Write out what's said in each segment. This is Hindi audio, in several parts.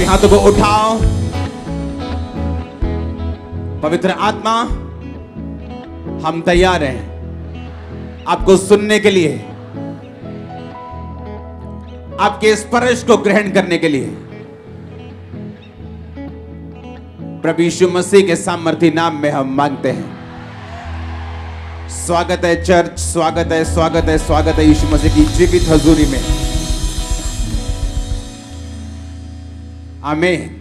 हाथों को उठाओ। पवित्र आत्मा, हम तैयार हैं आपको सुनने के लिए, आपके स्पर्श को ग्रहण करने के लिए। प्रभु यीशु मसीह के सामर्थी नाम में हम मांगते हैं। स्वागत है चर्च, स्वागत है, स्वागत है, स्वागत है यीशु मसीह की जीवित हजूरी में। आमीन।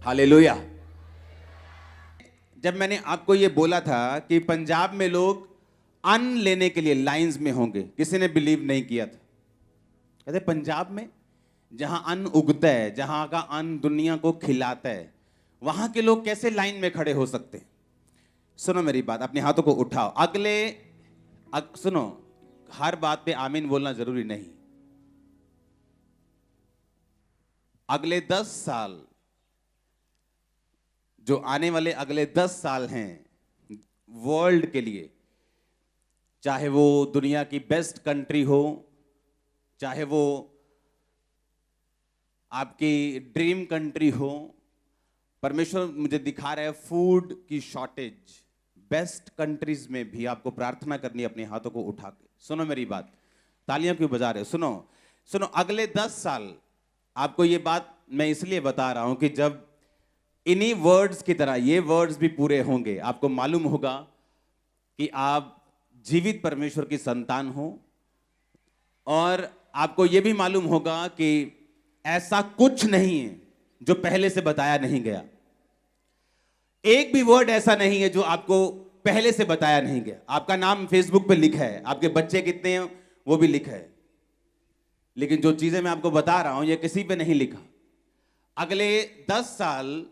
हालेलुया। जब मैंने आपको यह बोला था कि पंजाब में लोग अन्न लेने के लिए लाइंस में होंगे, किसी ने बिलीव नहीं किया था। कहते पंजाब में जहां अन्न उगता है, जहां का अन्न दुनिया को खिलाता है, वहां के लोग कैसे लाइन में खड़े हो सकते हैं? सुनो मेरी बात, अपने हाथों को उठाओ। सुनो, हर बात पे आमीन बोलना जरूरी नहीं। अगले 10 साल, जो आने वाले अगले 10 साल हैं वर्ल्ड के लिए, चाहे वो दुनिया की बेस्ट कंट्री हो, चाहे वो आपकी ड्रीम कंट्री हो, परमेश्वर मुझे दिखा रहा है फूड की शॉर्टेज बेस्ट कंट्रीज में भी आपको प्रार्थना करनी है अपने हाथों को उठा के। सुनो मेरी बात, तालियां क्यों बजा रहे हो? सुनो सुनो, अगले 10 साल आपको ये बात मैं इसलिए बता रहा हूं कि जब इन्हीं वर्ड्स की तरह ये वर्ड्स भी पूरे होंगे, आपको मालूम होगा कि आप जीवित परमेश्वर की संतान हो, और आपको यह भी मालूम होगा कि ऐसा कुछ नहीं है जो पहले से बताया नहीं गया। एक भी वर्ड ऐसा नहीं है जो आपको पहले से बताया नहीं गया। आपका नाम फेसबुक पे लिखा है, आपके बच्चे कितने हैं वो भी लिखा है, लेकिन जो चीजें मैं आपको बता रहा हूं ये किसी पे नहीं लिखा। अगले 10 साल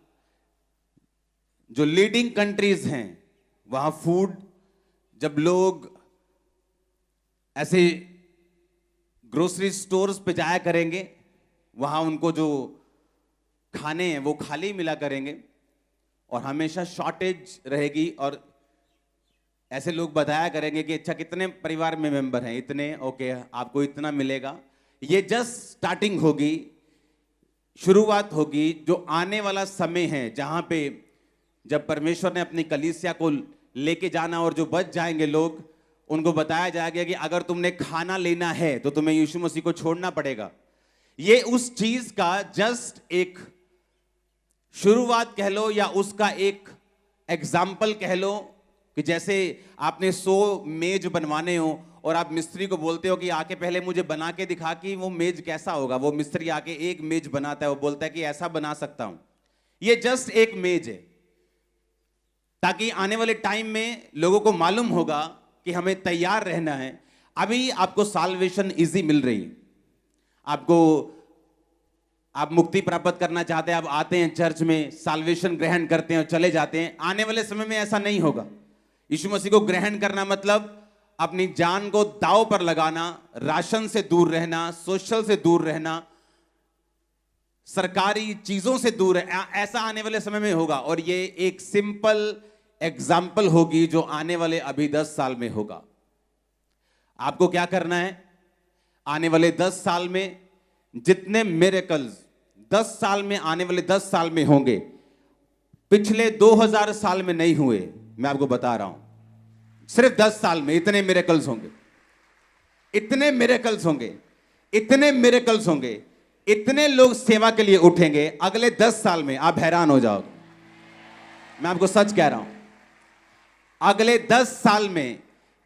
जो लीडिंग कंट्रीज हैं वहां फूड, जब लोग ऐसे ग्रोसरी स्टोर्स पे जाया करेंगे, वहां उनको जो खाने हैं वो खाली मिला करेंगे और हमेशा शॉर्टेज रहेगी, और ऐसे लोग बताया करेंगे कि अच्छा कितने परिवार में मेंबर हैं, इतने, ओके आपको इतना मिलेगा। ये जस्ट स्टार्टिंग होगी, शुरुआत होगी। जो आने वाला समय है जहां पे जब परमेश्वर ने अपनी कलीसिया को लेके जाना और जो बच जाएंगे लोग, उनको बताया जाएगा कि अगर तुमने खाना लेना है तो तुम्हें यीशु मसीह को छोड़ना पड़ेगा। ये उस चीज का जस्ट एक शुरुआत कह लो, या उसका एक एग्जाम्पल कह लो, कि जैसे आपने 100 मेज बनवाने हो और आप मिस्त्री को बोलते हो कि आके पहले मुझे बना के दिखा कि वो मेज कैसा होगा। वो मिस्त्री आके एक मेज बनाता है, वो बोलता है कि ऐसा बना सकता हूं। ये जस्ट एक मेज है, ताकि आने वाले टाइम में लोगों को मालूम होगा कि हमें तैयार रहना है। अभी आपको साल्वेशन इजी मिल रही है, आप मुक्ति प्राप्त करना चाहते हैं, आप आते हैं चर्च में, साल्वेशन ग्रहण करते हैं और चले जाते हैं। आने वाले समय में ऐसा नहीं होगा। यीशु मसीह को ग्रहण करना मतलब अपनी जान को दांव पर लगाना, राशन से दूर रहना, सोशल से दूर रहना, सरकारी चीजों से दूर है। ऐसा आने वाले समय में होगा, और ये एक सिंपल एग्जाम्पल होगी जो आने वाले अभी 10 साल में होगा। आपको क्या करना है? आने वाले 10 साल में जितने मिरेकल्स 10 साल में, आने वाले 10 साल में होंगे, पिछले 2000 साल में नहीं हुए। मैं आपको बता रहा हूं, सिर्फ 10 साल में इतने मिरेकल्स होंगे, इतने मिरेकल्स होंगे, इतने मिरेकल्स होंगे, इतने लोग सेवा के लिए उठेंगे अगले 10 साल में, आप हैरान हो जाओगे। मैं आपको सच कह रहा हूं, अगले 10 साल में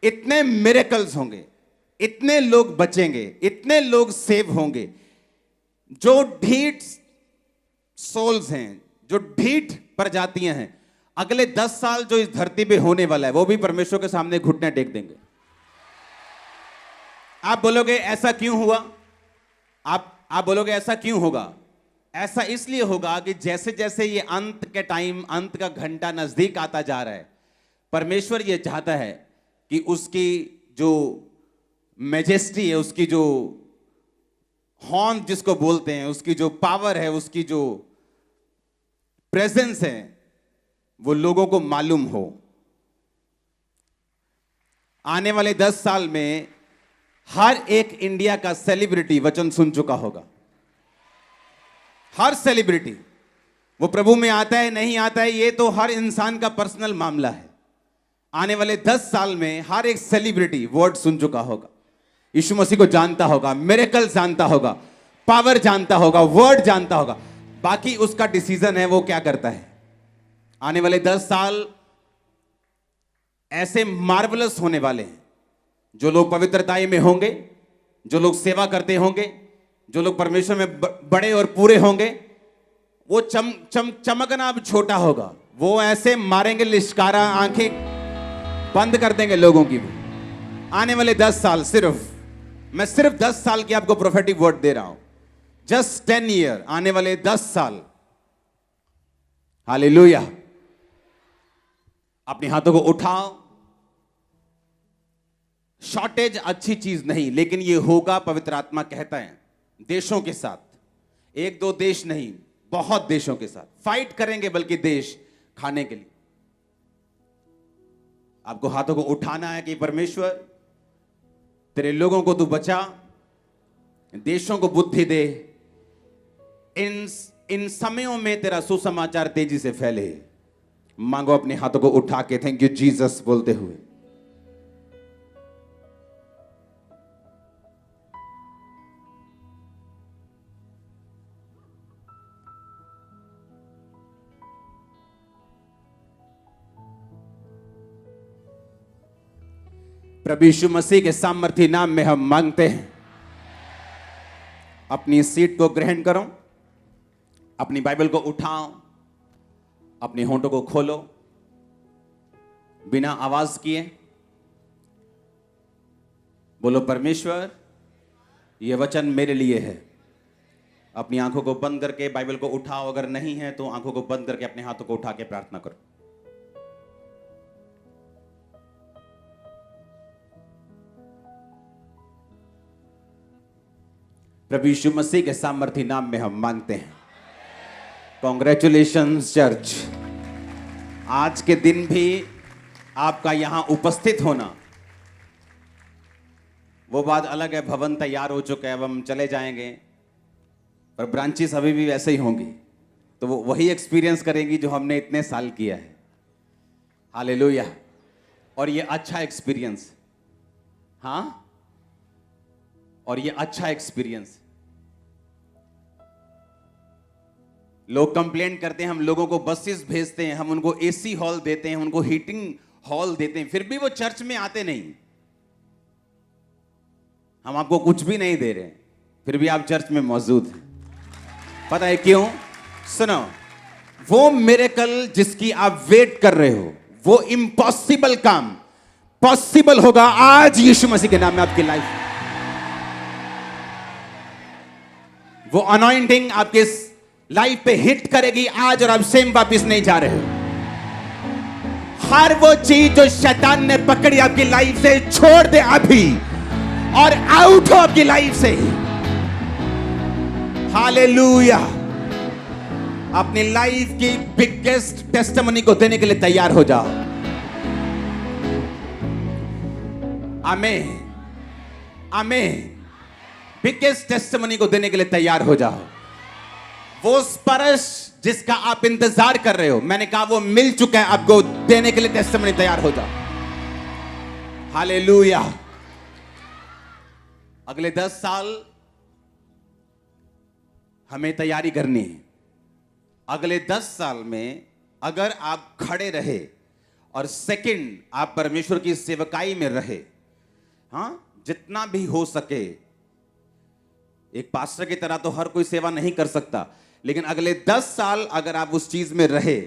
इतने मिरेकल्स होंगे, इतने लोग बचेंगे, इतने लोग सेव होंगे। जो ढीठ सोल्स हैं, जो ढीठ प्रजातियां हैं, अगले 10 साल जो इस धरती पे होने वाला है, वो भी परमेश्वर के सामने घुटने टेक देंगे। आप बोलोगे ऐसा क्यों हुआ? आप बोलोगे ऐसा क्यों होगा? ऐसा इसलिए होगा कि जैसे जैसे ये अंत के टाइम, अंत का घंटा नजदीक आता जा रहा है, परमेश्वर ये चाहता है कि उसकी जो मैजेस्टी है, उसकी जो हॉर्न जिसको बोलते हैं, उसकी जो पावर है, उसकी जो प्रेजेंस है, वो लोगों को मालूम हो। आने वाले 10 साल में हर एक इंडिया का सेलिब्रिटी वचन सुन चुका होगा। हर सेलिब्रिटी, वो प्रभु में आता है नहीं आता है ये तो हर इंसान का पर्सनल मामला है। आने वाले 10 साल में हर एक सेलिब्रिटी वर्ड सुन चुका होगा, यीशु मसीह को जानता होगा, मिरेकल जानता होगा, पावर जानता होगा, वर्ड जानता होगा। बाकी उसका डिसीजन है वो क्या करता है। आने वाले 10 साल ऐसे मार्वलस होने वाले हैं। जो लोग पवित्रताई में होंगे, जो लोग सेवा करते होंगे, जो लोग परमेश्वर में बड़े और पूरे होंगे, वो चमकना अब छोटा होगा। वो ऐसे मारेंगे लिश्कारा, आंखें बंद कर देंगे लोगों की। आने वाले 10 साल मैं सिर्फ 10 साल की आपको प्रोफेटिक वर्ड दे रहा हूं। जस्ट 10 ईयर, आने वाले 10 साल। हालेलुया। अपने हाथों को उठाओ। शॉर्टेज अच्छी चीज नहीं, लेकिन यह होगा, पवित्र आत्मा कहता है, देशों के साथ। 1-2 देश नहीं, बहुत देशों के साथ फाइट करेंगे, बल्कि देश खाने के लिए। आपको हाथों को उठाना है कि परमेश्वर तेरे लोगों को तू बचा, देशों को बुद्धि दे। इन समयों में तेरा सुसमाचार तेजी से फैले। मांगो अपने हाथों को उठा के थैंक यू जीसस बोलते हुए। प्रभु यीशु मसीह के सामर्थी नाम में हम मांगते हैं। अपनी सीट को ग्रहण करो, अपनी बाइबल को उठाओ, अपने होंठों को खोलो, बिना आवाज किए बोलो, परमेश्वर यह वचन मेरे लिए है। अपनी आंखों को बंद करके बाइबल को उठाओ। अगर नहीं है तो आंखों को बंद करके अपने हाथों को उठा के प्रार्थना करो। प्रभु यीशु मसीह के सामर्थी नाम में हम मांगते हैं। Congratulations church. आज के दिन भी आपका यहां उपस्थित होना, वो बात अलग है। भवन तैयार हो चुका है, अब हम चले जाएंगे, पर ब्रांचेस अभी भी वैसे ही होंगी, तो वो वही एक्सपीरियंस करेंगी जो हमने इतने साल किया है। हालेलुया। और ये अच्छा एक्सपीरियंस, हाँ, और ये अच्छा एक्सपीरियंस। लोग कंप्लेंट करते हैं, हम लोगों को बसेस भेजते हैं, हम उनको एसी हॉल देते हैं, उनको हीटिंग हॉल देते हैं, फिर भी वो चर्च में आते नहीं। हम आपको कुछ भी नहीं दे रहे, फिर भी आप चर्च में मौजूद हैं। पता है क्यों? सुनो, वो मिरेकल जिसकी आप वेट कर रहे हो, वो इम्पॉसिबल काम पॉसिबल होगा आज यीशु मसीह के नाम में आपकी लाइफ में। वो अनॉइंटिंग आपके लाइफ पे हिट करेगी आज, और आप सेम वापिस नहीं जा रहे हो। हर वो चीज जो शैतान ने पकड़ी आपकी लाइफ से, छोड़ दे अभी और आउट हो आपकी लाइफ से। हालेलुया। अपनी लाइफ की बिगेस्ट टेस्टिमनी को देने के लिए तैयार हो जाओ। आमीन, आमीन। बिगेस्ट टेस्टिमनी को देने के लिए तैयार हो जाओ। वो स्पर्श जिसका आप इंतजार कर रहे हो, मैंने कहा वो मिल चुका है, आपको देने के लिए टेस्टिमनी तैयार हो जाओ। हालेलुया। अगले 10 साल हमें तैयारी करनी है। अगले 10 साल में अगर आप खड़े रहे और सेकंड आप परमेश्वर की सेवकाई में रहे, हाँ, जितना भी हो सके। एक पास्टर की तरह तो हर कोई सेवा नहीं कर सकता, लेकिन अगले 10 साल अगर आप उस चीज में रहे,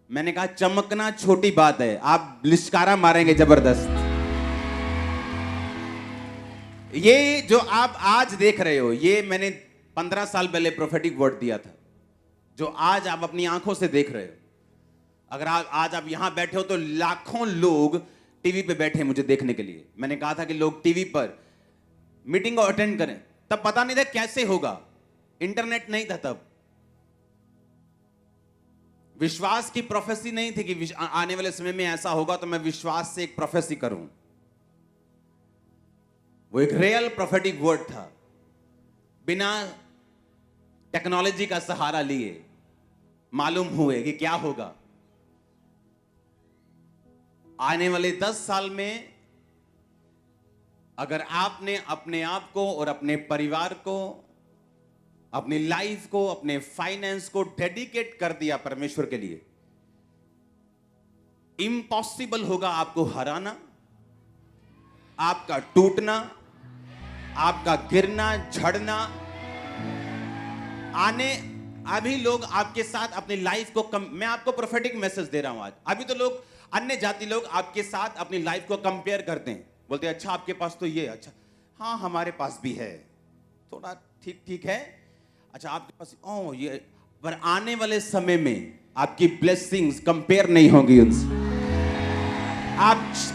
मैंने कहा चमकना छोटी बात है, आप लिश्कारा मारेंगे जबरदस्त। ये जो आप आज देख रहे हो, ये मैंने 15 साल पहले प्रोफेटिक वर्ड दिया था, जो आज आप अपनी आंखों से देख रहे हो। अगर आज आप यहां बैठे हो तो लाखों लोग टीवी पे बैठे मुझे देखने के लिए। मैंने कहा था कि लोग टीवी पर मीटिंग को अटेंड करें, तब पता नहीं था कैसे होगा, इंटरनेट नहीं था तब, विश्वास की प्रोफेसी नहीं थी कि आने वाले समय में ऐसा होगा, तो मैं विश्वास से एक प्रोफेसी करूं। वो एक रियल प्रोफेटिक वर्ड था, बिना टेक्नोलॉजी का सहारा लिए मालूम हुए कि क्या होगा। आने वाले 10 साल में अगर आपने अपने आप को और अपने परिवार को, अपनी लाइफ को, अपने फाइनेंस को डेडिकेट कर दिया परमेश्वर के लिए, इम्पॉसिबल होगा आपको हराना, आपका टूटना, आपका गिरना, झड़ना। अभी लोग आपके साथ अपनी लाइफ को मैं आपको प्रोफेटिक मैसेज दे रहा हूं आज। अभी तो लोग, अन्य जाति लोग आपके साथ अपनी लाइफ को कंपेयर करते हैं, बोलते हैं अच्छा आपके पास तो ये, अच्छा हाँ हमारे पास भी है, थोड़ा ठीक ठीक है, अच्छा आपके पास ओ ये। पर आने वाले समय में आपकी ब्लेसिंग्स कंपेयर नहीं होंगी उनसे।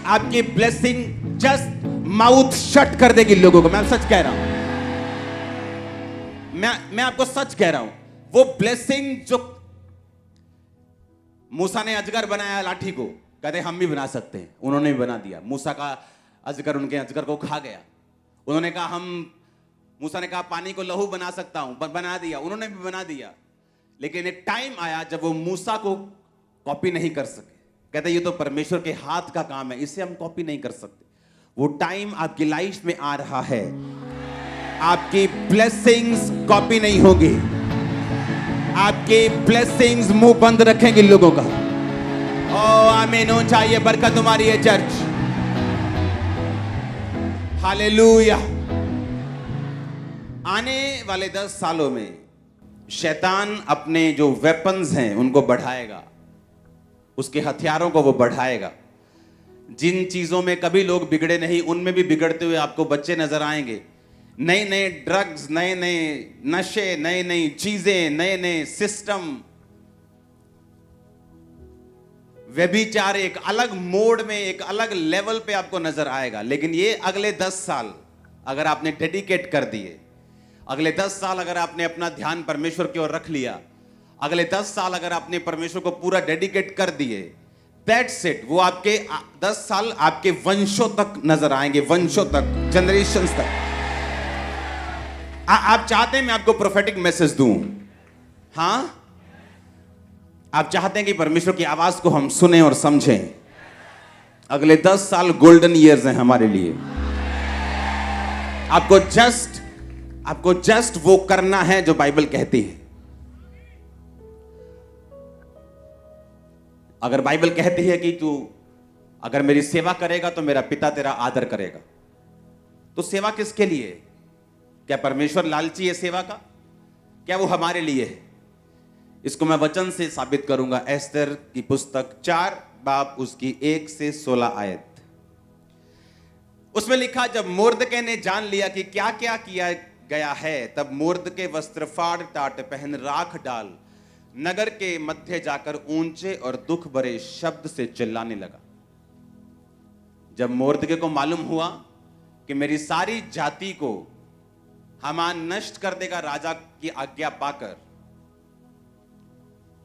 आपकी ब्लेसिंग जस्ट माउथ शट कर देगी लोगों को। मैं सच कह रहा हूं, मैं आपको सच कह रहा हूं। वो ब्लेसिंग जो मूसा ने अजगर बनाया लाठी को, कहते हम भी बना सकते हैं, उन्होंने भी बना दिया। मूसा का अजगर उनके अजगर को खा गया। उन्होंने कहा मूसा ने कहा पानी को लहू बना सकता हूं, बना दिया, उन्होंने भी बना दिया। लेकिन एक टाइम आया जब वो मूसा को कॉपी नहीं कर सके। कहते ये तो परमेश्वर के हाथ का काम है, इसे हम कॉपी नहीं कर सकते। वो टाइम आपकी लाइफ में आ रहा है, आपकी ब्लेसिंग्स कॉपी नहीं होगी, आपकी ब्लेसिंग्स मुंह बंद रखेंगे लोगों का। ओ आमीन हो चाहिए, बरकत तुम्हारी है चर्च। हालेलुया। आने वाले 10 सालों में शैतान अपने जो वेपन्स हैं उनको बढ़ाएगा, उसके हथियारों को वो बढ़ाएगा। जिन चीजों में कभी लोग बिगड़े नहीं, उनमें भी बिगड़ते हुए आपको बच्चे नजर आएंगे। नए नए ड्रग्स, नए नए नशे, नई नई चीजें, नए नए सिस्टम, व्यभिचार एक अलग मोड में, एक अलग लेवल पे आपको नजर आएगा। लेकिन ये अगले 10 साल अगर आपने डेडिकेट कर दिए, अगले 10 साल अगर आपने अपना ध्यान परमेश्वर की ओर रख लिया, अगले 10 साल अगर आपने परमेश्वर को पूरा डेडिकेट कर दिए, दैट्स इट। वो आपके 10 साल आपके वंशों तक नजर आएंगे, वंशों तक, जनरेशंस तक। आप चाहते हैं मैं आपको प्रोफेटिक मैसेज दूं? हाँ, आप चाहते हैं कि परमेश्वर की आवाज को हम सुने और समझें। अगले 10 साल गोल्डन ईयर्स हैं हमारे लिए। आपको जस्ट वो करना है जो बाइबल कहती है। अगर बाइबल कहती है कि तू अगर मेरी सेवा करेगा तो मेरा पिता तेरा आदर करेगा, तो सेवा किसके लिए है? क्या परमेश्वर लालची है सेवा का? क्या वो हमारे लिए है? इसको मैं वचन से साबित करूंगा। एस्तर की पुस्तक 4 बाब उसकी 1 से 16 आयत। उसमें लिखा, जब मोर्दके ने जान लिया कि क्या क्या किया गया है, तब मोर्दके वस्त्र फाड़ टाट पहन राख डाल नगर के मध्य जाकर ऊंचे और दुख भरे शब्द से चिल्लाने लगा। जब मोर्दके को मालूम हुआ कि मेरी सारी जाति को हामान नष्ट कर देगा राजा की आज्ञा पाकर,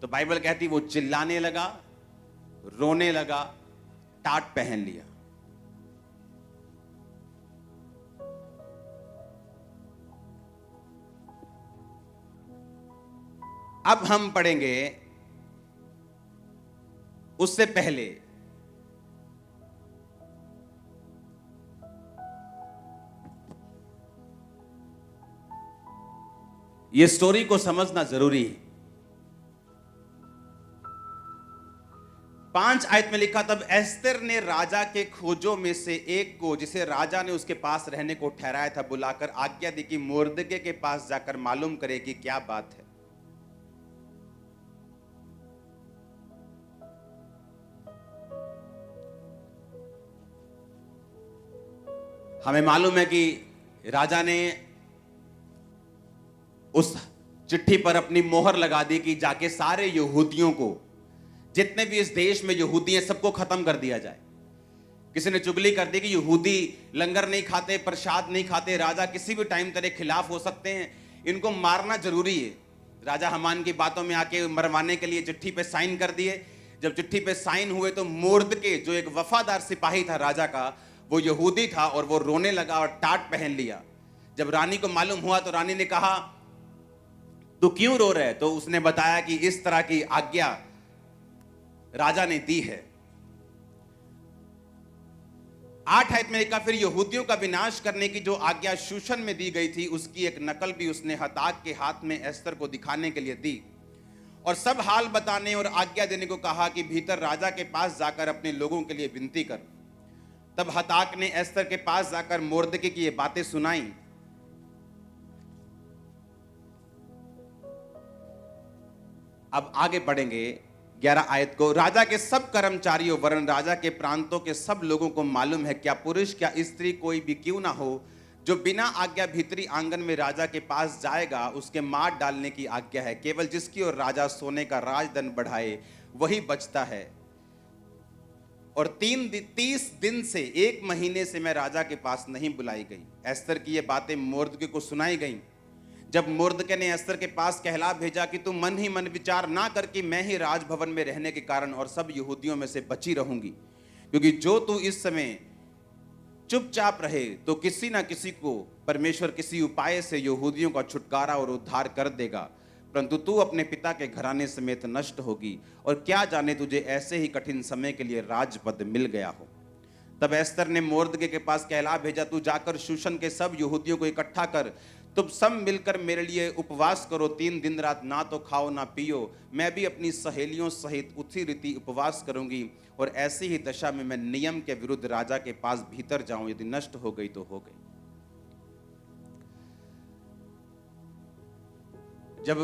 तो बाइबल कहती वो चिल्लाने लगा, रोने लगा, टाट पहन लिया। अब हम पढ़ेंगे उससे पहले ये स्टोरी को समझना जरूरी है। 5 आयत में लिखा, तब एस्तर ने राजा के खोजों में से एक को, जिसे राजा ने उसके पास रहने को ठहराया था, बुलाकर आज्ञा दी कि मोर्दके के पास जाकर मालूम करे कि क्या बात है। हमें मालूम है कि राजा ने उस चिट्ठी पर अपनी मोहर लगा दी कि जाके सारे यहूदियों को, जितने भी इस देश में यहूदी हैं, सबको खत्म कर दिया जाए। किसी ने चुगली कर दी कि यहूदी लंगर नहीं खाते, प्रसाद नहीं खाते, राजा किसी भी टाइम तेरे खिलाफ हो सकते हैं, इनको मारना जरूरी है। राजा हामान की बातों में आके मरवाने के लिए चिट्ठी पे साइन कर दिए। जब चिट्ठी पे साइन हुए तो मोर्दके, जो एक वफादार सिपाही था राजा का, वो यहूदी था और वो रोने लगा और टाट पहन लिया। जब रानी को मालूम हुआ तो रानी ने कहा, तू क्यों रो रहे है? तो उसने बताया कि इस तरह की आज्ञा राजा ने दी है। 8 आयत में लिखा, फिर यहूदियों का विनाश करने की जो आज्ञा शूशन में दी गई थी उसकी एक नकल भी उसने हताक के हाथ में एस्तर को दिखाने के लिए दी और सब हाल बताने और आज्ञा देने को कहा कि भीतर राजा के पास जाकर अपने लोगों के लिए विनती कर। तब हताक ने एस्तर के पास जाकर मोर्दके की ये बातें सुनाई। अब आगे बढ़ेंगे 11 आयत को। राजा के सब कर्मचारियों वरन राजा के प्रांतों के सब लोगों को मालूम है, क्या पुरुष क्या स्त्री कोई भी क्यों ना हो, जो बिना आज्ञा भीतरी आंगन में राजा के पास जाएगा, उसके मार डालने की आज्ञा है। केवल जिसकी ओर राजा सोने का राजदंड बढ़ाए वही बचता है। और 30 दिन से 1 महीने से मैं राजा के पास नहीं बुलाई गई। एस्तर की ये बातें मोर्दके को सुनाई गई। जब मोर्दके ने एस्तर के पास कहला भेजा कि तू मन ही मन विचार ना कर कि मैं ही राजभवन में रहने के कारण और सब यहूदियों में से बची रहूंगी, क्योंकि जो तू इस समय चुपचाप रहे तो किसी ना किसी को परमेश्वर किसी उपाय से यहूदियों का छुटकारा और उद्धार कर देगा, परंतु तू अपने पिता के घराने समेत नष्ट होगी। और क्या जाने तुझे ऐसे ही कठिन समय के लिए राजपद मिल गया हो। तब एस्तर ने मोर्दके के पास कहला भेजा, तू जाकर शूशन के सब यहूदियों को इकट्ठा कर, तुम सब मिलकर मेरे लिए उपवास करो। 3 दिन रात ना तो खाओ ना पियो। मैं भी अपनी सहेलियों सहित उसी रीति उपवास करूंगी और ऐसी ही दशा में मैं नियम के विरुद्ध राजा के पास भीतर जाऊं। यदि नष्ट हो गई तो हो गई। जब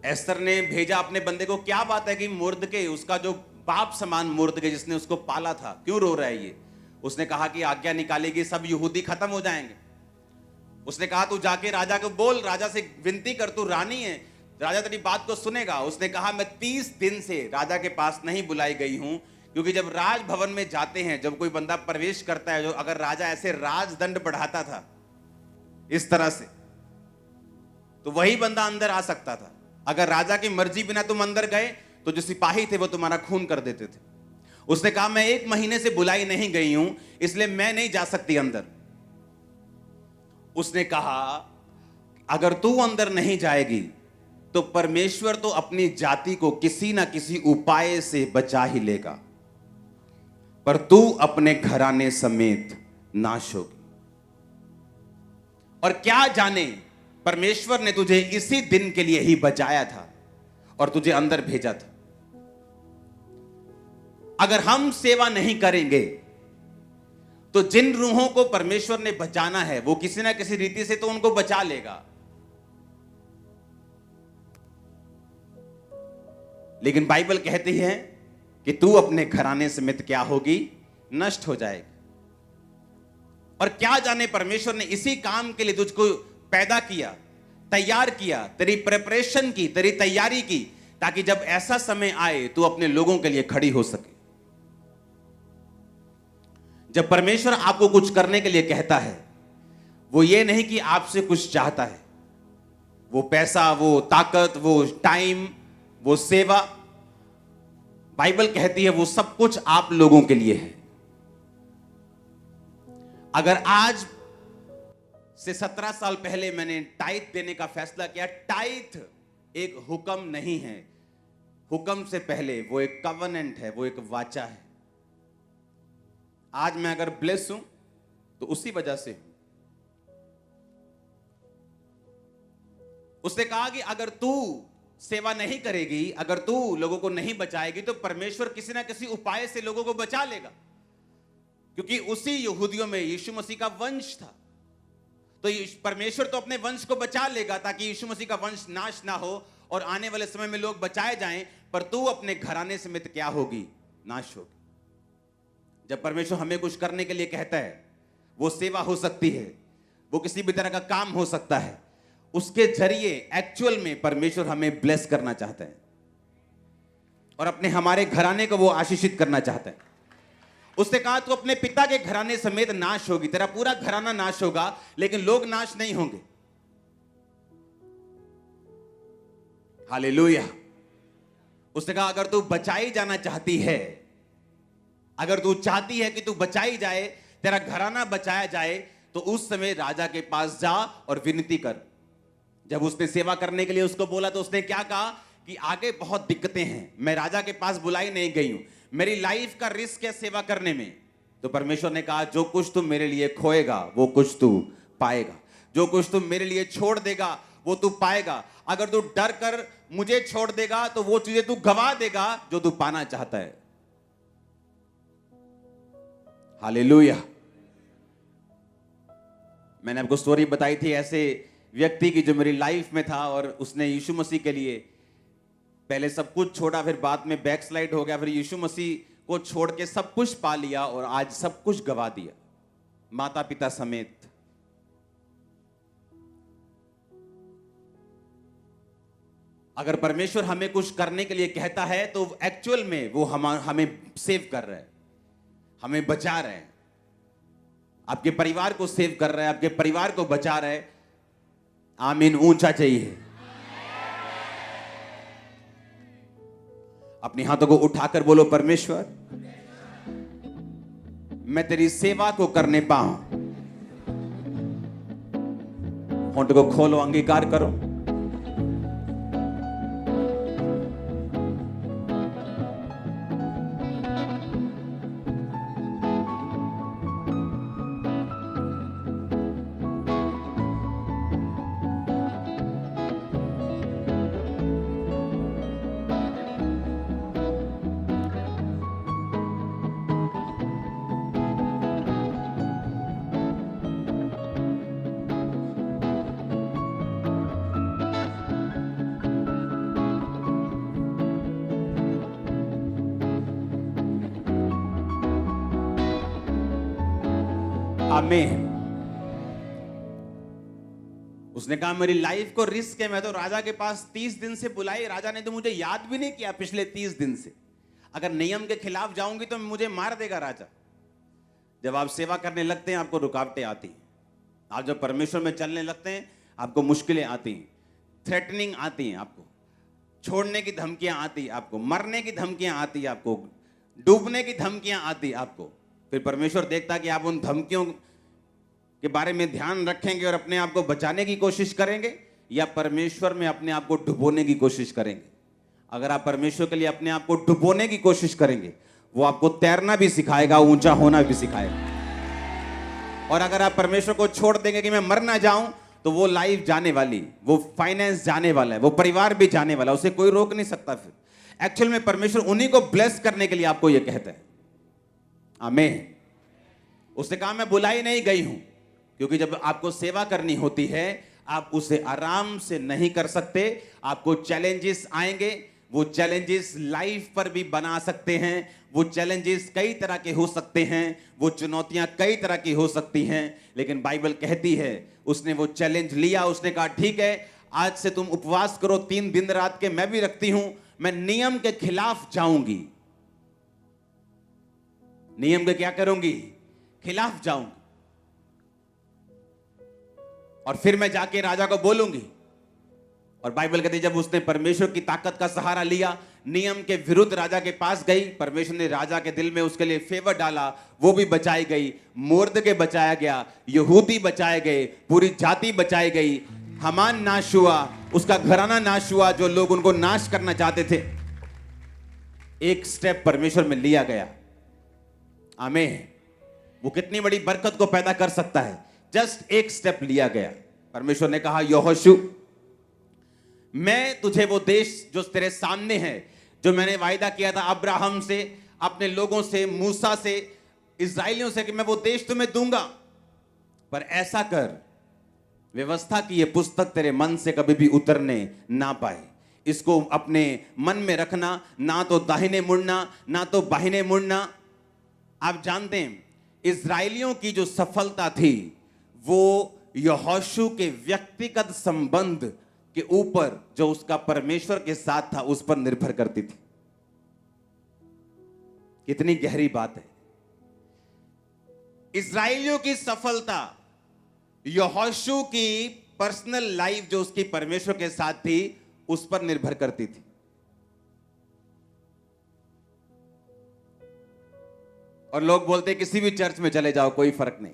एस्तर ने भेजा अपने बंदे को, क्या बात है कि मोर्दके, उसका जो बाप समान मोर्दके जिसने उसको पाला था, क्यों रो रहा है ये? उसने कहा कि आज्ञा निकालेगी, सब यहूदी खत्म हो जाएंगे। उसने कहा तू जाके राजा को बोल, राजा से विनती कर, तू रानी है, राजा तेरी बात को सुनेगा। उसने कहा मैं 30 दिन से राजा के पास नहीं बुलाई गई हूं, क्योंकि जब राजभवन में जाते हैं, जब कोई बंदा प्रवेश करता है, जो अगर राजा ऐसे राजदंड बढ़ाता था इस तरह से, तो वही बंदा अंदर आ सकता था। अगर राजा की मर्जी बिना तुम अंदर गए तो जो सिपाही थे वो तुम्हारा खून कर देते थे। उसने कहा मैं 1 महीने से बुलाई नहीं गई हूं, इसलिए मैं नहीं जा सकती अंदर। उसने कहा अगर तू अंदर नहीं जाएगी तो परमेश्वर तो अपनी जाति को किसी ना किसी उपाय से बचा ही लेगा, पर तू अपने घराने समेत नाश होगी। और क्या जाने परमेश्वर ने तुझे इसी दिन के लिए ही बचाया था और तुझे अंदर भेजा था। अगर हम सेवा नहीं करेंगे तो जिन रूहों को परमेश्वर ने बचाना है वो किसी ना किसी रीति से तो उनको बचा लेगा, लेकिन बाइबल कहती है कि तू अपने घराने समेत क्या होगी? नष्ट हो जाएगी। और क्या जाने परमेश्वर ने इसी काम के लिए तुझको पैदा किया, तैयार किया, तेरी प्रिपरेशन की, तेरी तैयारी की, ताकि जब ऐसा समय आए तू अपने लोगों के लिए खड़ी हो सके। जब परमेश्वर आपको कुछ करने के लिए कहता है, वो ये नहीं कि आपसे कुछ चाहता है। वो पैसा, वो ताकत, वो टाइम, वो सेवा, बाइबल कहती है वो सब कुछ आप लोगों के लिए है। अगर आज से 17 साल पहले मैंने टाइथ देने का फैसला किया, टाइथ एक हुक्म नहीं है, हुक्म से पहले वो एक कवनेंट है, वो एक वाचा है। आज मैं अगर ब्लेस हूं तो उसी वजह से हूं। उसने कहा कि अगर तू सेवा नहीं करेगी, अगर तू लोगों को नहीं बचाएगी, तो परमेश्वर किसी ना किसी उपाय से लोगों को बचा लेगा, क्योंकि उसी यहूदियों में यीशु मसीह का वंश था। तो परमेश्वर तो अपने वंश को बचा लेगा ताकि यीशु मसीह का वंश नाश ना हो और आने वाले समय में लोग बचाए जाएं, पर तू अपने घराने समेत क्या होगी? नाश होगी। जब परमेश्वर हमें कुछ करने के लिए कहता है, वो सेवा हो सकती है, वो किसी भी तरह का काम हो सकता है, उसके जरिए एक्चुअल में परमेश्वर हमें ब्लेस करना चाहता है और अपने हमारे घराने को वो आशीषित करना चाहता है। उसने कहा तू अपने पिता के घराने समेत नाश होगी, तेरा पूरा घराना नाश होगा, लेकिन लोग नाश नहीं होंगे। हालेलुया। उसने कहा अगर तू बचाई जाना चाहती है, अगर तू चाहती है कि तू बचाई जाए, तेरा घराना बचाया जाए, तो उस समय राजा के पास जा और विनती कर। जब उसने सेवा करने के लिए उसको बोला तो उसने क्या कहा कि आगे बहुत दिक्कतें हैं, मैं राजा के पास बुलाई नहीं गई हूं, मेरी लाइफ का रिस्क है सेवा करने में। तो परमेश्वर ने कहा जो कुछ तुम मेरे लिए खोएगा वो कुछ तू पाएगा, जो कुछ तुम मेरे लिए छोड़ देगा वो तू पाएगा। अगर तू डर कर मुझे छोड़ देगा तो वो चीजें तू गवा देगा जो तू पाना चाहता है। हालेलुया। मैंने आपको स्टोरी बताई थी ऐसे व्यक्ति की जो मेरी लाइफ में था, और उसने यीशु मसीह के लिए पहले सब कुछ छोड़ा, फिर बाद में बैकस्लाइड हो गया, फिर यीशु मसीह को छोड़ के सब कुछ पा लिया और आज सब कुछ गवा दिया, माता पिता समेत। अगर परमेश्वर हमें कुछ करने के लिए कहता है तो एक्चुअल में वो हमें सेव कर रहा है, हमें बचा रहा है। आपके परिवार को सेव कर रहा है, आपके परिवार को बचा रहा है। आमीन ऊंचा चाहिए। अपने हाथों को उठाकर बोलो परमेश्वर मैं तेरी सेवा को करने पाऊं। होंठ को खोलो, अंगीकार करो। आमीन। उसने कहा मेरी लाइफ को रिस्क है, मैं तो राजा के पास 30 दिन से बुलाई, राजा ने तो मुझे याद भी नहीं किया पिछले 30 दिन से। अगर नियम के खिलाफ जाऊंगी तो मुझे मार देगा राजा। जब आप सेवा करने लगते हैं आपको रुकावटें आती हैं, आप जब परमेश्वर में चलने लगते हैं आपको मुश्किलें आती हैं, थ्रेटनिंग आती हैं, आपको छोड़ने की धमकियां आती हैं, आपको मरने की धमकियां आती हैं, आपको डूबने की धमकियां आती हैं आपको। फिर परमेश्वर देखता कि आप उन धमकियों के बारे में ध्यान रखेंगे और अपने आप को बचाने की कोशिश करेंगे, या परमेश्वर में अपने आप को डुबोने की कोशिश करेंगे। अगर आप परमेश्वर के लिए अपने आप को डुबोने की कोशिश करेंगे वो आपको तैरना भी सिखाएगा, ऊंचा होना भी सिखाएगा। और अगर आप परमेश्वर को छोड़ देंगे कि मैं मर ना जाऊं, तो वो लाइफ जाने वाली, वो फाइनेंस जाने वाला है, वो परिवार भी जाने वाला, उसे कोई रोक नहीं सकता। फिर एक्चुअल में परमेश्वर उन्हीं को ब्लेस करने के लिए आपको यह कहता है। आमीन। उसने कहा मैं बुलाई नहीं गई हूं, क्योंकि जब आपको सेवा करनी होती है आप उसे आराम से नहीं कर सकते। आपको चैलेंजेस आएंगे, वो चैलेंजेस लाइफ पर भी बना सकते हैं, वो चैलेंजेस कई तरह के हो सकते हैं, वो चुनौतियां कई तरह की हो सकती हैं। लेकिन बाइबल कहती है उसने वो चैलेंज लिया, उसने कहा ठीक है आज से तुम उपवास करो 3 दिन रात के, मैं भी रखती हूं, मैं नियम के खिलाफ जाऊंगी। नियम के क्या करूंगी? खिलाफ जाऊंगी। और फिर मैं जाके राजा को बोलूंगी। और बाइबल कहती है जब उसने परमेश्वर की ताकत का सहारा लिया, नियम के विरुद्ध राजा के पास गई, परमेश्वर ने राजा के दिल में उसके लिए फेवर डाला, वो भी बचाई गई, मोर्दके बचाया गया, यहूदी बचाए गए, पूरी जाति बचाई गई, हमान नाश हुआ, उसका घराना नाश हुआ, जो लोग उनको नाश करना चाहते थे। एक स्टेप परमेश्वर में लिया गया। आमीन। वो कितनी बड़ी बरकत को पैदा कर सकता है, जस्ट एक स्टेप लिया गया। परमेश्वर ने कहा यहोशू मैं तुझे वो देश जो तेरे सामने है, जो मैंने वायदा किया था अब्राहम से, अपने लोगों से, मूसा से, इस्राएलियों से कि मैं वो देश तुम्हें दूंगा, पर ऐसा कर व्यवस्था की ये पुस्तक तेरे मन से कभी भी उतरने ना पाए। इसको अपने मन में रखना, ना तो दाहिने मुड़ना ना तो बाहिने मुड़ना। आप जानते हैं इस्राएलियों की जो सफलता थी वो यहोशू के व्यक्तिगत संबंध के ऊपर, जो उसका परमेश्वर के साथ था, उस पर निर्भर करती थी। कितनी गहरी बात है। इस्राएलियों की सफलता यहोशू की पर्सनल लाइफ जो उसकी परमेश्वर के साथ थी उस पर निर्भर करती थी। और लोग बोलते किसी भी चर्च में चले जाओ कोई फर्क नहीं।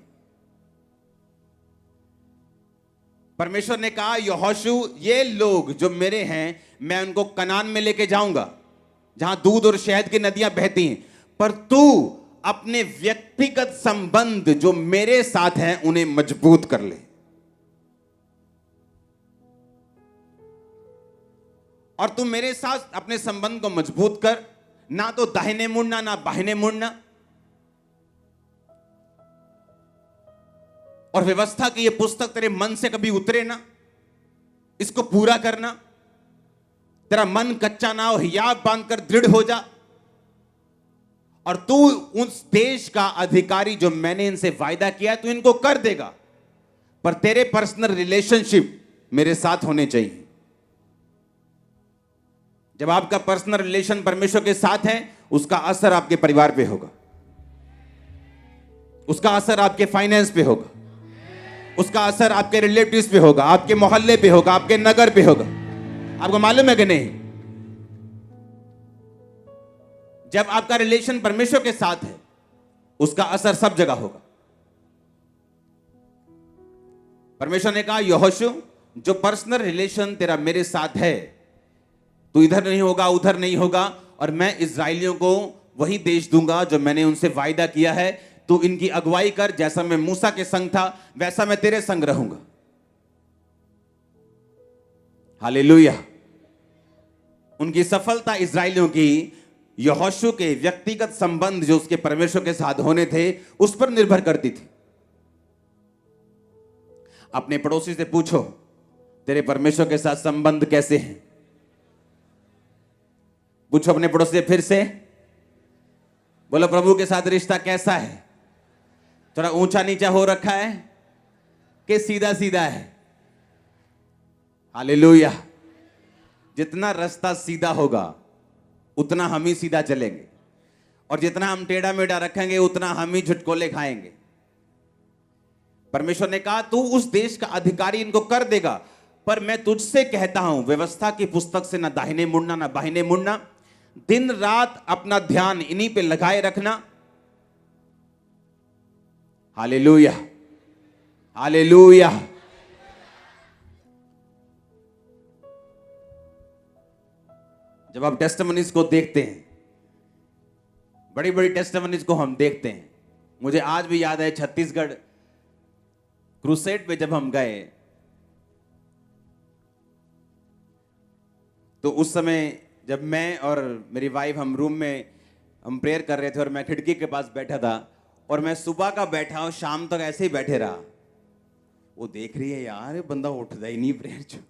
परमेश्वर ने कहा यहोशू, ये लोग जो मेरे हैं मैं उनको कनान में लेके जाऊंगा जहां दूध और शहद की नदियां बहती हैं, पर तू अपने व्यक्तिगत संबंध जो मेरे साथ हैं उन्हें मजबूत कर ले। और तू मेरे साथ अपने संबंध को मजबूत कर, ना तो दाहिने मुड़ना ना बाहिने मुड़ना। और व्यवस्था की यह पुस्तक तेरे मन से कभी उतरे ना, इसको पूरा करना। तेरा मन कच्चा ना हो, हियाब बांधकर दृढ़ हो जा। और तू उस देश का अधिकारी जो मैंने इनसे वायदा किया है तू इनको कर देगा, पर तेरे पर्सनल रिलेशनशिप मेरे साथ होने चाहिए। जब आपका पर्सनल रिलेशन परमेश्वर के साथ है, उसका असर आपके परिवार पे होगा, उसका असर आपके फाइनेंस पे होगा, उसका असर आपके रिलेटिव्स पे होगा, आपके मोहल्ले पे होगा, आपके नगर पे होगा। आपको मालूम है कि नहीं? जब आपका रिलेशन परमेश्वर के साथ है, उसका असर सब जगह होगा। परमेश्वर ने कहा यहोशू, जो पर्सनल रिलेशन तेरा मेरे साथ है, तू इधर नहीं होगा उधर नहीं होगा, और मैं इस्राएलियों को वही देश दूंगा जो मैंने उनसे वायदा किया है। तू इनकी अगुवाई कर, जैसा मैं मूसा के संग था वैसा मैं तेरे संग रहूंगा। हालेलुया। उनकी सफलता इस्राएलियों की यहोशू के व्यक्तिगत संबंध जो उसके परमेश्वर के साथ होने थे उस पर निर्भर करती थी। अपने पड़ोसी से पूछो तेरे परमेश्वर के साथ संबंध कैसे हैं। पूछो अपने पड़ोसी से फिर से, बोलो प्रभु के साथ रिश्ता कैसा है? थोड़ा ऊंचा नीचा हो रखा है कि सीधा सीधा है? हालेलुया। जितना रास्ता सीधा होगा उतना हम ही सीधा चलेंगे, और जितना हम टेढ़ा मेढ़ा रखेंगे उतना हम ही झुटकोले खाएंगे। परमेश्वर ने कहा तू उस देश का अधिकारी इनको कर देगा, पर मैं तुझसे कहता हूं व्यवस्था की पुस्तक से ना दाहिने मुड़ना ना बाहिने मुड़ना। दिन रात अपना ध्यान इन्हीं पे लगाए रखना। Hallelujah, hallelujah. जब आप टेस्टिमनीज को देखते हैं, बड़ी बड़ी टेस्टिमनीज को हम देखते हैं, मुझे आज भी याद है छत्तीसगढ़ क्रूसेड पे जब हम गए तो उस समय जब मैं और मेरी वाइफ हम रूम में हम प्रेयर कर रहे थे और मैं खिड़की के पास बैठा था, और मैं सुबह का बैठा और शाम तक ऐसे ही बैठे रहा। वो देख रही है यार ये बंदा उठता ही नहीं प्रेयर।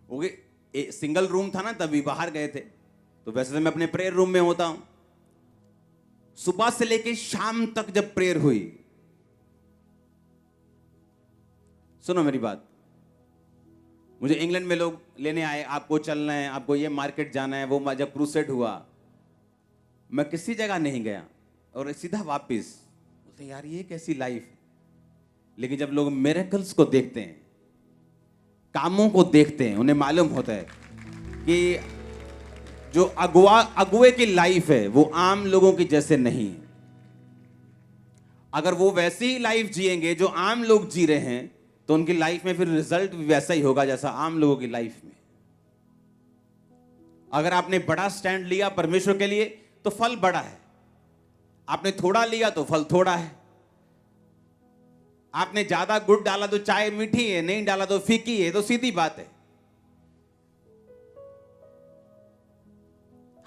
वो सिंगल रूम था ना, तभी बाहर गए थे, तो वैसे तो मैं अपने प्रेयर रूम में होता हूं। सुबह से लेके शाम तक जब प्रेयर हुई, सुनो मेरी बात, मुझे इंग्लैंड में लोग लेने आए, आपको चलना है, आपको ये मार्केट जाना है, वो जब क्रूसेड हुआ मैं किसी जगह नहीं गया और सीधा वापस। बोलते यार ये कैसी लाइफ है। लेकिन जब लोग मिरेकल्स को देखते हैं, कामों को देखते हैं, उन्हें मालूम होता है कि जो अगुए की लाइफ है वो आम लोगों की जैसे नहीं है। अगर वो वैसी ही लाइफ जिएंगे जो आम लोग जी रहे हैं, तो उनकी लाइफ में फिर रिजल्ट भी वैसा ही होगा जैसा आम लोगों की लाइफ में। अगर आपने बड़ा स्टैंड लिया परमेश्वर के लिए तो फल बड़ा है, आपने थोड़ा लिया तो फल थोड़ा है। आपने ज्यादा गुड़ डाला तो चाय मीठी है, नहीं डाला तो फीकी है, तो सीधी बात है।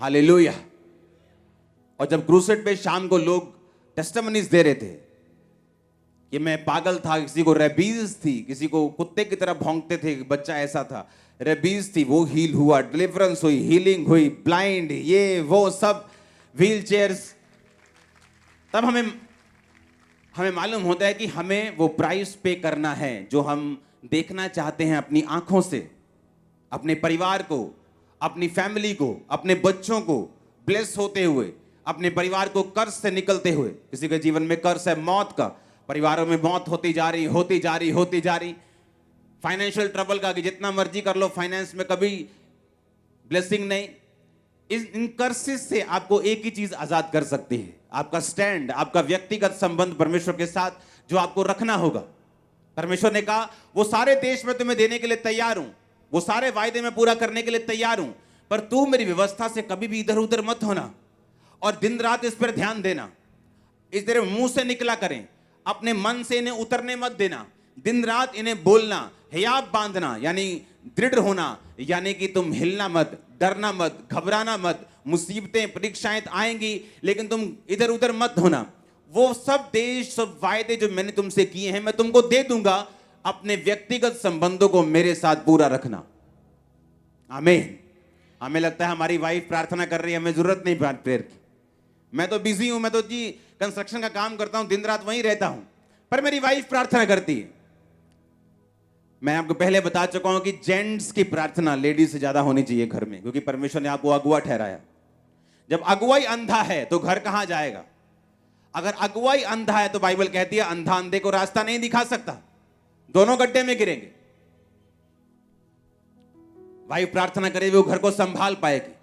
हालेलुया। और जब क्रूसेड पे शाम को लोग टेस्टिमनीज दे रहे थे कि मैं पागल था, किसी को रेबीज थी, किसी को कुत्ते की तरह भौंकते थे, बच्चा ऐसा था, रेबीज थी, वो हील हुआ, डिलीवरेंस हुई, हीलिंग हुई, ब्लाइंड ये वो सब, व्हील चेयर्स। तब हमें मालूम होता है कि हमें वो प्राइस पे करना है जो हम देखना चाहते हैं अपनी आंखों से, अपने परिवार को, अपनी फैमिली को, अपने बच्चों को ब्लेस होते हुए, अपने परिवार को कर्ज से निकलते हुए। किसी के जीवन में कर्ज है मौत का, परिवारों में मौत होती जा रही, फाइनेंशियल ट्रबल का कि जितना मर्जी कर लो फाइनेंस में कभी ब्लेसिंग नहीं। इन कर्सेस से आपको एक ही चीज आजाद कर सकती है, आपका स्टैंड, आपका व्यक्तिगत संबंध परमेश्वर के साथ जो आपको रखना होगा। परमेश्वर ने कहा वो सारे देश में तुम्हें देने के लिए तैयार हूं, वो सारे वायदे में पूरा करने के लिए तैयार हूं, पर तू मेरी व्यवस्था से कभी भी इधर उधर मत होना और दिन रात इस पर ध्यान देना। इस तेरे मुंह से निकला करें, अपने मन से इन्हें उतरने मत देना। दिन रात इन्हें बोलना, हियाब बांधना यानी दृढ़ होना, यानी कि तुम हिलना मत, डरना मत, घबराना मत। मुसीबतें परीक्षाएं आएंगी लेकिन तुम इधर उधर मत होना। वो सब देश, सब वायदे जो मैंने तुमसे किए हैं मैं तुमको दे दूंगा। अपने व्यक्तिगत संबंधों को मेरे साथ पूरा रखना। आमीन। हमें लगता है हमारी वाइफ प्रार्थना कर रही है, हमें जरूरत नहीं प्रेयर की। मैं तो बिजी हूं, मैं तो जी कंस्ट्रक्शन का काम करता हूं, दिन रात वहीं रहता हूं, पर मेरी वाइफ प्रार्थना करती है। मैं आपको पहले बता चुका हूं कि जेंट्स की प्रार्थना लेडीज से ज्यादा होनी चाहिए घर में, क्योंकि परमेश्वर ने आपको अगुआ ठहराया। जब अगुवाई अंधा है तो घर कहां जाएगा? अगर अगुवाई अंधा है तो बाइबल कहती है अंधा अंधे को रास्ता नहीं दिखा सकता, दोनों गड्ढे में गिरेंगे। वाइफ प्रार्थना करेगी वो घर को संभाल पाएगी।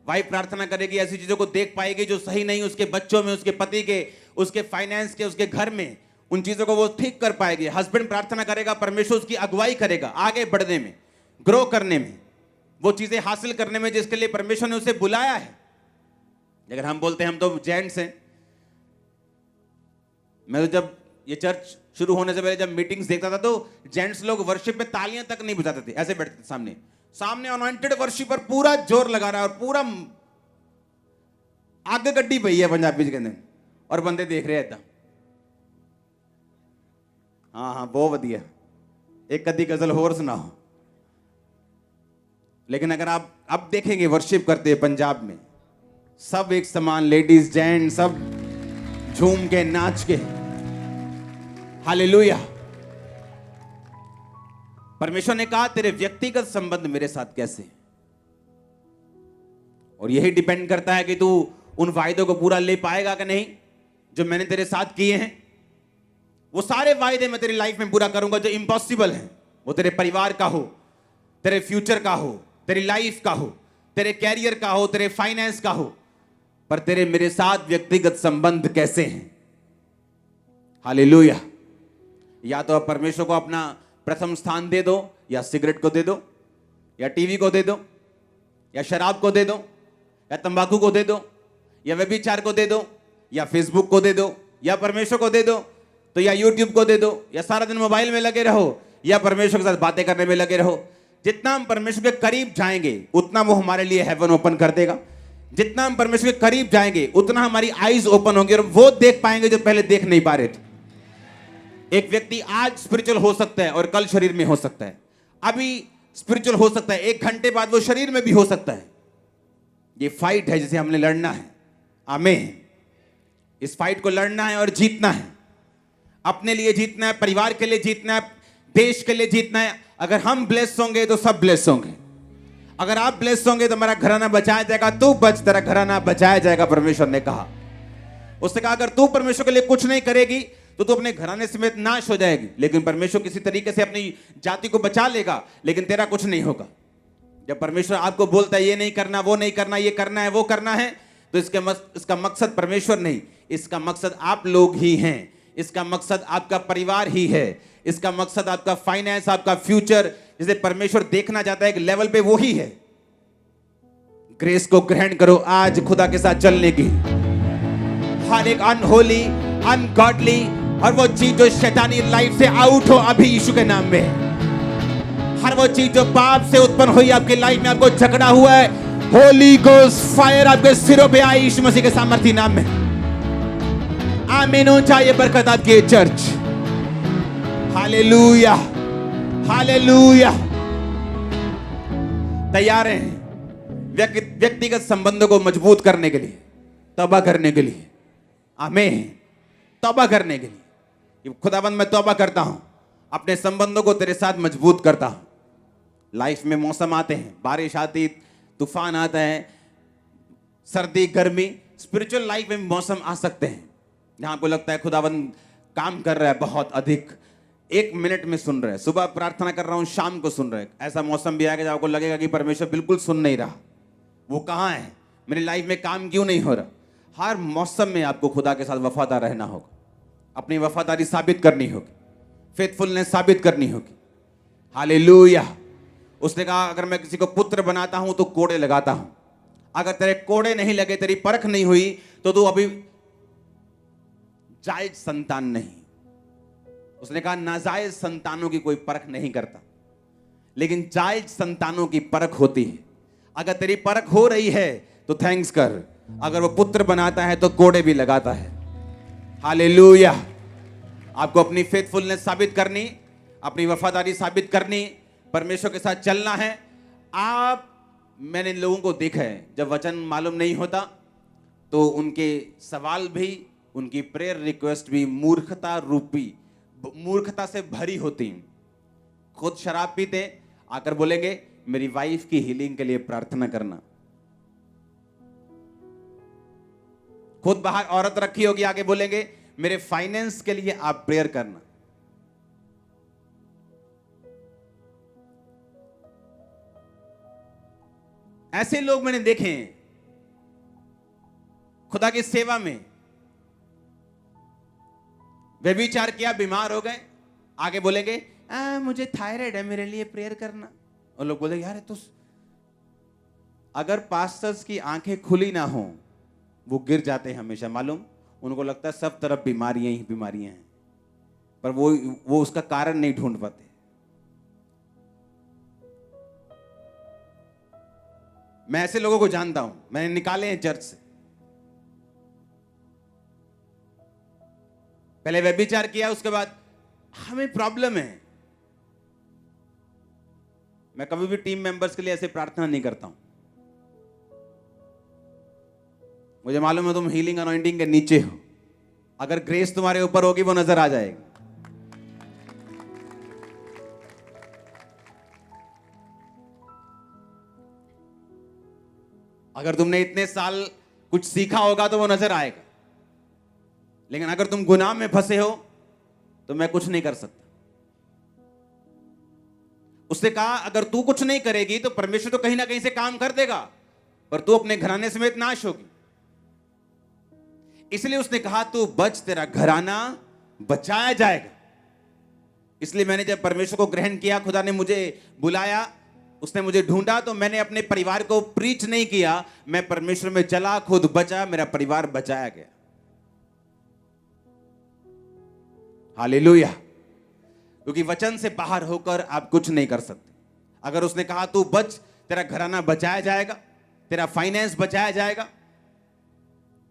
वाइफ प्रार्थना करेगी ऐसी चीजों को देख पाएगी जो सही नहीं, उसके बच्चों में, उसके पति के, उसके फाइनेंस के, उसके घर में, उन चीजों को वो ठीक कर पाएगी। हस्बैंड प्रार्थना करेगा, परमेश्वर उसकी अगुवाई करेगा आगे बढ़ने में, ग्रो करने में, वो चीजें हासिल करने में जिसके लिए परमेश्वर ने उसे बुलाया है। अगर हम बोलते हैं हम तो जेंट्स हैं, मैं तो जब ये चर्च शुरू होने से पहले जब मीटिंग्स देखता था तो जेंट्स लोग वर्शिप में तालियां तक नहीं बजाते थे, ऐसे बैठते थे सामने सामने अनॉइंटेड वर्शिपर पूरा जोर लगा रहा है और पूरा आगे गड्डी पई है पंजाबी के अंदर और बंदे देख रहे हैं। हाँ हाँ बहुत वधिया, एक कदी गजल होर सुनाओ। लेकिन अगर आप अब देखेंगे वर्शिप करते हैं पंजाब में, सब एक समान, लेडीज जेंट सब झूम के नाच के, हालेलुया। परमेश्वर ने कहा तेरे व्यक्तिगत संबंध मेरे साथ कैसे, और यही डिपेंड करता है कि तू उन वायदों को पूरा ले पाएगा कि नहीं जो मैंने तेरे साथ किए हैं। वो सारे वायदे मैं तेरी लाइफ में पूरा करूंगा जो इम्पॉसिबल है, वो तेरे परिवार का हो, तेरे फ्यूचर का हो, तेरी लाइफ का हो, तेरे कैरियर का हो, तेरे फाइनेंस का हो, पर तेरे मेरे साथ व्यक्तिगत संबंध कैसे हैं। हालेलुया। या तो आप परमेश्वर को अपना प्रथम स्थान दे दो, या सिगरेट को दे दो, या टीवी को दे दो, या शराब को दे दो, या तंबाकू को दे दो, या व्यभिचार को दे दो, या फेसबुक को दे दो, या परमेश्वर को दे दो, तो या यूट्यूब को दे दो, या सारा दिन मोबाइल में लगे रहो, या परमेश्वर के साथ बातें करने में लगे रहो। जितना हम परमेश्वर के करीब जाएंगे उतना वो हमारे लिए हेवन ओपन कर देगा। जितना हम परमेश्वर के करीब जाएंगे उतना हमारी आईज ओपन होंगी और वो देख पाएंगे जो पहले देख नहीं पा रहे थे। एक व्यक्ति आज स्पिरिचुअल हो सकता है और कल शरीर में हो सकता है। अभी स्पिरिचुअल हो सकता है, 1 घंटे बाद वो शरीर में भी हो सकता है। ये फाइट है जिसे हमने लड़ना है। आमीन। इस फाइट को लड़ना है और जीतना है। अपने लिए जीतना है, परिवार के लिए जीतना है, देश के लिए जीतना है। अगर हम ब्लेस होंगे तो सब ब्लेस होंगे। अगर आप ब्लेस होंगे तो हमारा घराना बचाया जाएगा। तू बच, तेरा घराना बचाया जाएगा, परमेश्वर ने कहा। उसने कहा अगर तू परमेश्वर के लिए कुछ नहीं करेगी तो तू अपने घराने समेत नाश हो जाएगी, लेकिन परमेश्वर किसी तरीके से अपनी जाति को बचा लेगा, लेकिन तेरा कुछ नहीं होगा। जब परमेश्वर आपको बोलता है ये नहीं करना, वो नहीं करना, ये करना है, वो करना है, तो इसका मकसद परमेश्वर नहीं, इसका मकसद आप लोग ही हैं। इसका मकसद आपका परिवार ही है। इसका मकसद आपका फाइनेंस, आपका फ्यूचर, जिसे परमेश्वर देखना चाहता है एक लेवल पे, वो ही है। ग्रेस को ग्रहण करो आज खुदा के साथ चलने की। हर एक अनहोली, अनगॉडली और वो चीज जो शैतानी लाइफ से आउट हो अभी यीशु के नाम में। हर वो चीज जो पाप से उत्पन्न हुई आपकी लाइफ में, आपको झगड़ा हुआ है, होली गोस्ट फायर आपके सिरों पे आई यीशु मसीह के सामर्थी नाम में। आमीन हो चाहिए बरकत आपकी चर्च। Hallelujah, hallelujah. तैयार हैं व्यक्तिगत संबंधों को मजबूत करने के लिए, तौबा करने के लिए। आमीन। तौबा करने के लिए। खुदाबंद मैं तौबा करता हूं, अपने संबंधों को तेरे साथ मजबूत करता हूं। लाइफ में मौसम आते हैं, बारिश आती, तूफान आता है, सर्दी, गर्मी। स्पिरिचुअल लाइफ में मौसम आ सकते हैं जहां आपको लगता है खुदाबंद काम कर रहा है बहुत अधिक, 1 मिनट में सुन रहा है। सुबह प्रार्थना कर रहा हूं, शाम को सुन रहा है। ऐसा मौसम भी आएगा जब आपको लगेगा कि परमेश्वर बिल्कुल सुन नहीं रहा, वो कहां है, मेरी लाइफ में काम क्यों नहीं हो रहा। हर मौसम में आपको खुदा के साथ वफादार रहना होगा, अपनी वफादारी साबित करनी होगी, फेथफुलनेस साबित करनी होगी। हालेलुया। उसने कहा अगर मैं किसी को पुत्र बनाता हूं तो कोड़े लगाता हूं, अगर तेरे कोड़े नहीं लगे, तेरी परख नहीं हुई, तो तू अभी जायज संतान नहीं। उसने कहा नाजायज संतानों की कोई परख नहीं करता, लेकिन जायज संतानों की परख होती है। अगर तेरी परख हो रही है तो थैंक्स कर, अगर वो पुत्र बनाता है तो कोड़े भी लगाता है। हालेलुया। आपको अपनी फेथफुलनेस साबित करनी, अपनी वफादारी साबित करनी, परमेश्वर के साथ चलना है। मैंने लोगों को देखा है, जब वचन मालूम नहीं होता तो उनके सवाल भी, उनकी प्रेयर रिक्वेस्ट भी मूर्खता से भरी होती हैं। खुद शराब पीते, आकर बोलेंगे मेरी वाइफ की हीलिंग के लिए प्रार्थना करना। खुद बाहर औरत रखी होगी, आगे बोलेंगे मेरे फाइनेंस के लिए आप प्रेयर करना। ऐसे लोग मैंने देखे हैं खुदा की सेवा में। व्यभिचार किया, बीमार हो गए, आगे बोलेंगे मुझे थायराइड है, मेरे लिए प्रेयर करना। और लोग बोलेंगे यार तो अगर पास्टर्स की आंखें खुली ना हो, वो गिर जाते हैं हमेशा। मालूम, उनको लगता है सब तरफ बीमारियां ही बीमारियां हैं, पर वो उसका कारण नहीं ढूंढ पाते। मैं ऐसे लोगों को जानता हूं, मैंने निकाले हैं चर्च से। पहले व्यभिचार किया, उसके बाद हमें प्रॉब्लम है। मैं कभी भी टीम मेंबर्स के लिए ऐसे प्रार्थना नहीं करता हूं। मुझे मालूम है तुम हीलिंग अनॉइंटिंग के नीचे हो, अगर ग्रेस तुम्हारे ऊपर होगी वो नजर आ जाएगी। अगर तुमने इतने साल कुछ सीखा होगा तो वो नजर आएगा, लेकिन अगर तुम गुनाह में फंसे हो तो मैं कुछ नहीं कर सकता। उसने कहा अगर तू कुछ नहीं करेगी तो परमेश्वर तो कहीं ना कहीं से काम कर देगा, पर तू अपने घराने समेत नाश होगी। इसलिए उसने कहा तू बच, तेरा घराना बचाया जाएगा। इसलिए मैंने जब परमेश्वर को ग्रहण किया, खुदा ने मुझे बुलाया, उसने मुझे ढूंढा, तो मैंने अपने परिवार को प्रीच नहीं किया, मैं परमेश्वर में चला, खुद बचा, मेरा परिवार बचाया गया। हालेलुया। क्योंकि वचन से बाहर होकर आप कुछ नहीं कर सकते। अगर उसने कहा तू बच, तेरा घराना बचाया जाएगा, तेरा फाइनेंस बचाया जाएगा,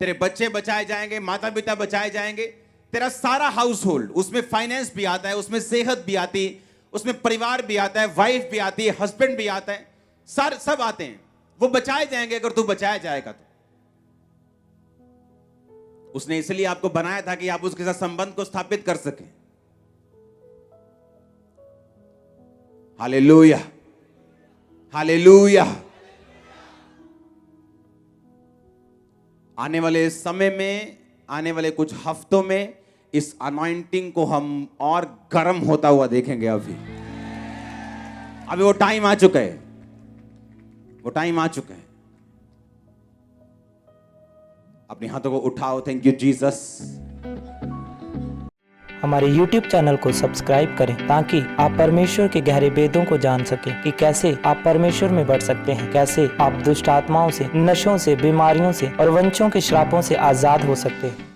तेरे बच्चे बचाए जाएंगे, माता पिता बचाए जाएंगे, तेरा सारा हाउस होल्ड, उसमें फाइनेंस भी आता है, उसमें सेहत भी आती है, उसमें परिवार भी आता है, वाइफ भी आती है, हस्बैंड भी आता है, सब आते हैं, वो बचाए जाएंगे अगर तू बचाया जाएगा तो। उसने इसलिए आपको बनाया था कि आप उसके साथ संबंध को स्थापित कर सकें। Hallelujah, hallelujah. आने वाले समय में, आने वाले कुछ हफ्तों में इस अनॉइंटिंग को हम और गर्म होता हुआ देखेंगे। अभी वो टाइम आ चुका है, वो टाइम आ चुका है। अपने हाथों को उठाओ। Thank you Jesus. हमारे YouTube चैनल को सब्सक्राइब करें ताकि आप परमेश्वर के गहरे भेदों को जान सकें कि कैसे आप परमेश्वर में बढ़ सकते हैं, कैसे आप दुष्ट आत्माओं से, नशों से, बीमारियों से और वंशों के श्रापों से आजाद हो सकते हैं।